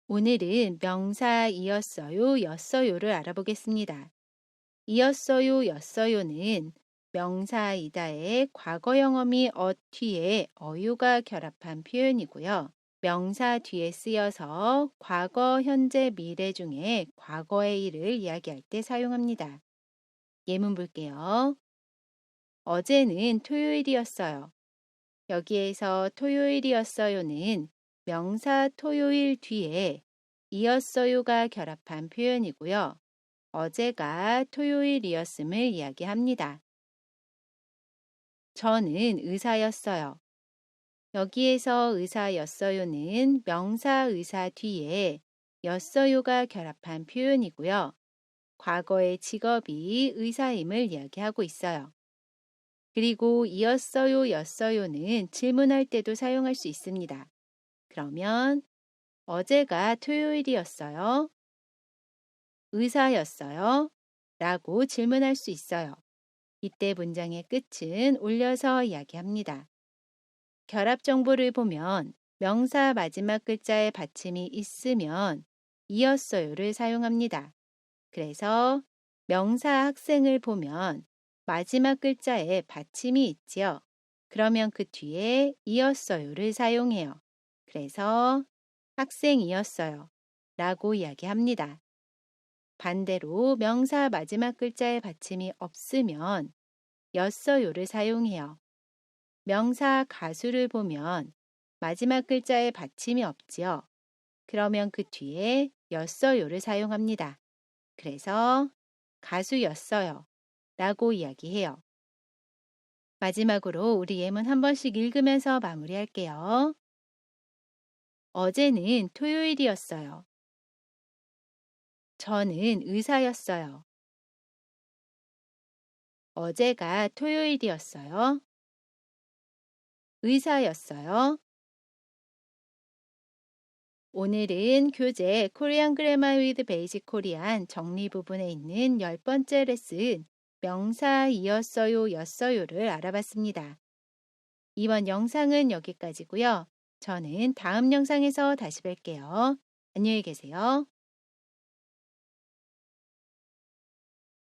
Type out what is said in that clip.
오늘은 명사 이었어요, 였어요를 알아보겠습니다. 이었어요, 였어요는 명사이다의 과거 영어미 뒤에 어유가 결합한 표현이고요. 명사 뒤에 쓰여서 과거, 현재, 미래 중에 과거의 일을 이야기할 때 사용합니다. 예문 볼게요. 어제는 토요일이었어요. 여기에서 토요일이었어요는 명사 토요일 뒤에 이었어요가 결합한 표현이고요. 어제가 토요일이었음을 이야기합니다. 저는 의사였어요. 여기에서 의사였어요는 명사 의사 뒤에 였어요가 결합한 표현이고요. 과거의 직업이 의사임을 이야기하고 있어요. 그리고 이었어요, 였어요는 질문할 때도 사용할 수 있습니다. 그러면 어제가 토요일이었어요. 의사였어요. 라고 질문할 수 있어요. 이때 문장의 끝은 올려서 이야기합니다. 결합 정보를 보면 명사 마지막 글자에 받침이 있으면 이었어요를 사용합니다. 그래서 명사 학생을 보면 마지막 글자에 받침이 있지요. 그러면 그 뒤에 이었어요를 사용해요. 그래서 학생이었어요 라고 이야기합니다. 반대로 명사 마지막 글자에 받침이 없으면 였어요를 사용해요. 명사 가수를 보면 마지막 글자에 받침이 없지요. 그러면 그 뒤에 였어요를 사용합니다. 그래서 가수였어요 라고 이야기해요. 마지막으로 우리 예문 한 번씩 읽으면서 마무리할게요. 어제는 토요일이었어요. 저는 의사였어요. 어제가 토요일이었어요. 의사였어요. 오늘은 교재 코리안 그래머 위드 베이직 코리안 정리 부분에 있는 10번째 레슨 명사 이었어요, 였어요를 알아봤습니다. 이번 영상은 여기까지고요. 저는 다음 영상에서 다시 뵐게요. 안녕히 계세요.